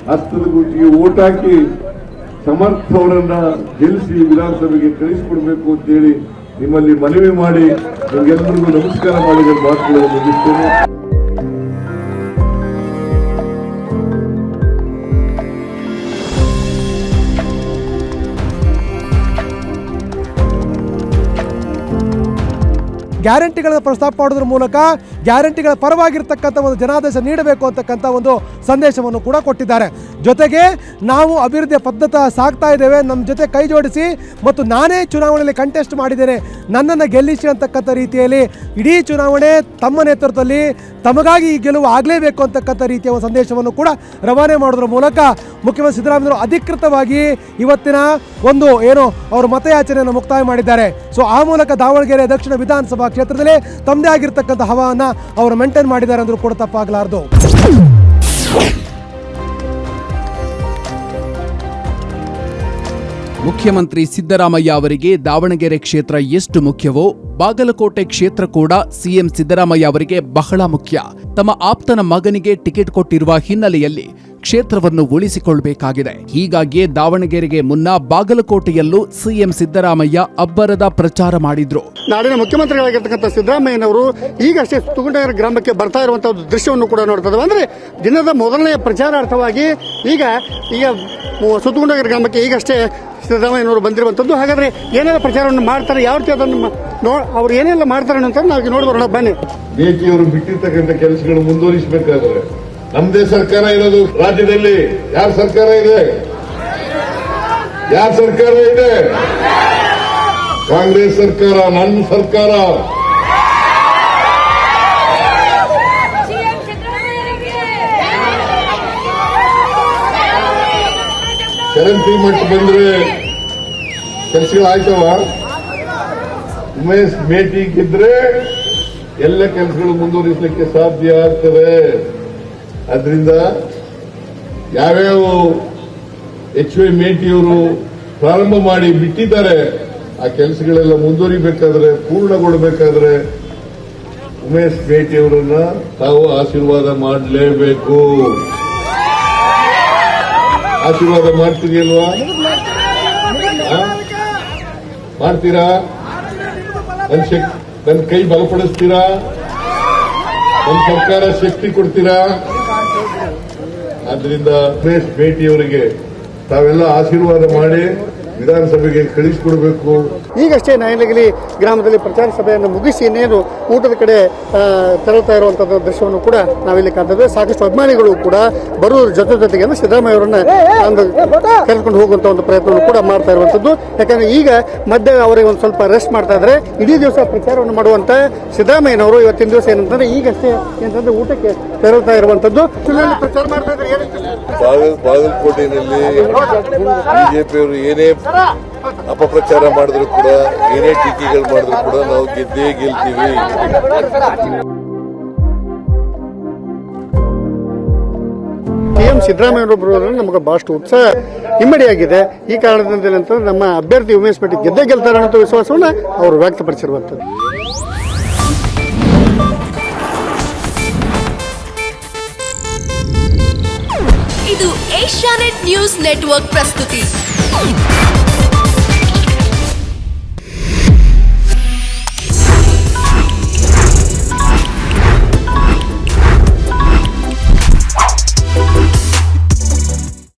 C: ಹಸ್ತದ ಗುರುತಿಗೆ ಓಟ್ ಹಾಕಿ ಸಮರ್ಥ ಅವರನ್ನ ಗೆಲ್ಲಿಸಿ ವಿಧಾನಸಭೆಗೆ ಕಳಿಸಿಕೊಡ್ಬೇಕು ಅಂತೇಳಿ ನಿಮ್ಮಲ್ಲಿ ಮನವಿ ಮಾಡಿ ನಿಮಗೆಲ್ಲರಿಗೂ ನಮಸ್ಕಾರ ಮಾಡಿ ಮಾತುಗಳನ್ನು ಮುಗಿಸ್ತೇನೆ.
A: ಗ್ಯಾರಂಟಿಗಳನ್ನು ಪ್ರಸ್ತಾಪ ಮಾಡೋದ್ರ ಮೂಲಕ ಗ್ಯಾರಂಟಿಗಳ ಪರವಾಗಿರ್ತಕ್ಕಂಥ ಒಂದು ಜನಾದೇಶ ನೀಡಬೇಕು ಅಂತಕ್ಕಂಥ ಒಂದು ಸಂದೇಶವನ್ನು ಕೂಡ ಕೊಟ್ಟಿದ್ದಾರೆ. ಜೊತೆಗೆ ನಾವು ಅಭಿವೃದ್ಧಿಯ ಪದ್ಧತಿ ಸಾಗ್ತಾ ಇದ್ದೇವೆ, ನಮ್ಮ ಜೊತೆ ಕೈ ಜೋಡಿಸಿ ಮತ್ತು ನಾನೇ ಚುನಾವಣೆಯಲ್ಲಿ ಕಂಟೆಸ್ಟ್ ಮಾಡಿದ್ದೇನೆ, ನನ್ನನ್ನು ಗೆಲ್ಲಿಸಿ ಅಂತಕ್ಕಂಥ ರೀತಿಯಲ್ಲಿ ಇಡೀ ಚುನಾವಣೆ ತಮ್ಮ ನೇತೃತ್ವದಲ್ಲಿ ತಮಗಾಗಿ ಈ ಗೆಲುವು ಆಗಲೇಬೇಕು ಅಂತಕ್ಕಂಥ ರೀತಿಯ ಒಂದು ಸಂದೇಶವನ್ನು ಕೂಡ ರವಾನೆ ಮಾಡೋದ್ರ ಮೂಲಕ ಮುಖ್ಯಮಂತ್ರಿ ಸಿದ್ದರಾಮಯ್ಯರು ಅಧಿಕೃತವಾಗಿ ಇವತ್ತಿನ ಒಂದು ಅವರು ಮತಯಾಚನೆಯನ್ನು ಮುಕ್ತಾಯ ಮಾಡಿದ್ದಾರೆ. ಸೊ ಆ ಮೂಲಕ ದಾವಣಗೆರೆ ದಕ್ಷಿಣ ವಿಧಾನಸಭಾ ಕ್ಷೇತ್ರದಲ್ಲಿ ತಮ್ಮದೇ ಆಗಿರ್ತಕ್ಕಂಥ ಹವಾವನ್ನು ಅವರು ಮೇಂಟೈನ್ ಮಾಡಿದ್ದಾರೆ ಅಂದ್ರೂ ಕೂಡ ತಪ್ಪಾಗಲಾರದು.
B: ಮುಖ್ಯಮಂತ್ರಿ ಸಿದ್ದರಾಮಯ್ಯ ಅವರಿಗೆ ದಾವಣಗೆರೆ ಕ್ಷೇತ್ರ ಎಷ್ಟು ಮುಖ್ಯವೋ ಬಾಗಲಕೋಟೆ ಕ್ಷೇತ್ರ ಕೂಡ ಸಿಎಂ ಸಿದ್ದರಾಮಯ್ಯ ಅವರಿಗೆ ಬಹಳ ಮುಖ್ಯ. ತಮ್ಮ ಆಪ್ತನ ಮಗನಿಗೆ ಟಿಕೆಟ್ ಕೊಟ್ಟಿರುವ ಹಿನ್ನೆಲೆಯಲ್ಲಿ ಕ್ಷೇತ್ರವನ್ನು ಉಳಿಸಿಕೊಳ್ಳಬೇಕಾಗಿದೆ. ಹೀಗಾಗಿಯೇ ದಾವಣಗೆರೆಗೆ ಮುನ್ನ ಬಾಗಲಕೋಟೆಯಲ್ಲೂ ಸಿಎಂ ಸಿದ್ದರಾಮಯ್ಯ ಅಬ್ಬರದ ಪ್ರಚಾರ ಮಾಡಿದ್ರು.
E: ನಾಡಿನ ಮುಖ್ಯಮಂತ್ರಿಗಳಾಗಿರ್ತಕ್ಕಂಥ ಸಿದ್ದರಾಮಯ್ಯನವರು ಈಗಷ್ಟೇ ಸುತ್ತುಗುಂಟೆ ಗ್ರಾಮಕ್ಕೆ ಬರ್ತಾ ಇರುವಂತಹ ಒಂದು ದೃಶ್ಯವನ್ನು ಕೂಡ ನೋಡ್ತಾ ಇದ್ದೇವೆ. ಅಂದ್ರೆ ದಿನದ ಮೊದಲನೆಯ ಪ್ರಚಾರಾರ್ಥವಾಗಿ ಈಗ ಸುತ್ತುಗುಂಟೆ ಗ್ರಾಮಕ್ಕೆ ಈಗಷ್ಟೇ ಸಿದ್ದರಾಮಯ್ಯನವರು ಬಂದಿರುವಂತದ್ದು. ಹಾಗಾದ್ರೆ ಏನೆಲ್ಲ ಪ್ರಚಾರವನ್ನು ಮಾಡ್ತಾರೆ, ಯಾವ ರೀತಿ ಅದನ್ನು ಅವ್ರು ಏನೆಲ್ಲ ಮಾಡ್ತಾರೆ ಅಂತ ನಾವು ನೋಡಿ ಬರೋಣ ಬನ್ನಿ.
C: ಬೇಟಿಯವರು ಬಿಟ್ಟಿರ್ತಕ್ಕಂಥ ಕೆಲಸಗಳು ಮುಂದುವರಿಸಬೇಕಾದ್ರೆ ನಮ್ದೇ ಸರ್ಕಾರ ಇರೋದು ರಾಜ್ಯದಲ್ಲಿ. ಯಾರ ಸರ್ಕಾರ ಇದೆ? ಯಾರ ಸರ್ಕಾರ ಇದೆ? ಕಾಂಗ್ರೆಸ್ ಸರ್ಕಾರ, ನನ್ನ ಸರ್ಕಾರ. ಕರೆನ್ಸಿ ಮಟ್ಟ ಬಂದ್ರೆ ಕೆಲಸಗಳು ಆಯ್ತವ? ಉಮೇಶ್ ಭೇಟಿಗಿದ್ರೆ ಎಲ್ಲ ಕೆಲಸಗಳು ಮುಂದುವರಿಸಲಿಕ್ಕೆ ಸಾಧ್ಯ ಆಗ್ತದೆ. ಅದರಿಂದ ಯಾವ್ಯಾವ HY ಮೇಟಿಯವರು ಪ್ರಾರಂಭ ಮಾಡಿ ಬಿಟ್ಟಿದ್ದಾರೆ ಆ ಕೆಲಸಗಳೆಲ್ಲ ಮುಂದುವರಿಬೇಕಾದ್ರೆ, ಪೂರ್ಣಗೊಳ್ಳಬೇಕಾದ್ರೆ ಉಮೇಶ್ ಭೇಟಿಯವರನ್ನ ತಾವು ಆಶೀರ್ವಾದ ಮಾಡಲೇಬೇಕು. ಆಶೀರ್ವಾದ ಮಾಡ್ತೀರಿಯಲ್ವಾ? ಮಾಡ್ತೀರಾ? ನನ್ನ ಕೈ ಬಲಪಡಿಸ್ತೀರಾ? ನನ್ನ ಸರ್ಕಾರ ಶಕ್ತಿ ಕೊಡ್ತೀರಾ? ಆದ್ರಿಂದ ಉಮೇಶ್ ಭೇಟಿಯವರಿಗೆ ತಾವೆಲ್ಲ ಆಶೀರ್ವಾದ ಮಾಡಿ ವಿಧಾನಸಭೆಗೆ ಕಳಿಸಿಕೊಡ್ಬೇಕು.
E: ಈಗಷ್ಟೇ ನಾಯನಗಿರಿ ಗ್ರಾಮದಲ್ಲಿ ಪ್ರಚಾರ ಸಭೆಯನ್ನು ಮುಗಿಸಿ ಇನ್ನೇನು ಊಟದ ಕಡೆ ತೆರಳುತ್ತಾ ಇರುವಂತಹ ದೃಶ್ಯವನ್ನು ಕೂಡ ನಾವಿಲ್ಲಿ ಕಾಣ್ತೇವೆ. ಸಾಕಷ್ಟು ಅಭಿಮಾನಿಗಳು ಕೂಡ ಬರುವುದರ ಜೊತೆಗೆ ಸಿದ್ದರಾಮಯ್ಯ ಅವರನ್ನ ಕರೆದುಕೊಂಡು ಹೋಗುವಂತ ಒಂದು ಪ್ರಯತ್ನವನ್ನು ಕೂಡ ಮಾಡ್ತಾ ಇರುವಂತದ್ದು. ಯಾಕಂದ್ರೆ ಈಗ ಮಧ್ಯ ಅವರಿಗೆ ಒಂದು ಸ್ವಲ್ಪ ರೆಸ್ಟ್ ಮಾಡ್ತಾ ಇದ್ದಾರೆ. ಇಡೀ ದಿವಸ ಪ್ರಚಾರವನ್ನು ಮಾಡುವಂತ ಸಿದ್ದರಾಮಯ್ಯನವರು ಇವತ್ತಿನ ದಿವಸ ಏನಂತಂದ್ರೆ ಈಗಷ್ಟೇ ಏನಂತಂದ್ರೆ ಊಟಕ್ಕೆ ತೆರಳುತ್ತಾ ಇರುವಂತದ್ದು. ಪ್ರಚಾರ ಮಾಡ್ತಾ ಇದ್ದಾರೆ.
C: ಬಾಗಲಕೋಟೆಯಲ್ಲಿ ಬಿಜೆಪಿಯವರು ಏನೇ ಅಪಪ್ರಚಾರ ಮಾಡಿದ್ರು ಕೂಡ, ಏನೇ ಟೀಕೆಗಳು ಮಾಡಿದ್ರು ಕೂಡ ನಾವು ಗೆದ್ದೇ ಗೆಲ್ತೀವಿ.
E: ಸಿಎಂ ಸಿದ್ದರಾಮಯ್ಯ ಬರುವುದರಿಂದ ನಮಗೆ ಬಹಳಷ್ಟು ಉತ್ಸಾಹ ಇಮ್ಮಡಿಯಾಗಿದೆ. ಈ ಕಾರಣದಿಂದ ಏನಂತಂದ್ರೆ ನಮ್ಮ ಅಭ್ಯರ್ಥಿ ಉಮೇಶ್ ಭೇಟಿ ಗೆದ್ದೇ ಗೆಲ್ತಾರೆ ಅನ್ನೋ ವಿಶ್ವಾಸವನ್ನ ಅವರು ವ್ಯಕ್ತಪಡಿಸಿರುವಂತದ್ದು.
F: ಇದು ಏಷ್ಯಾನೆಟ್ ನ್ಯೂಸ್ ನೆಟ್ವರ್ಕ್ ಪ್ರಸ್ತುತಿ.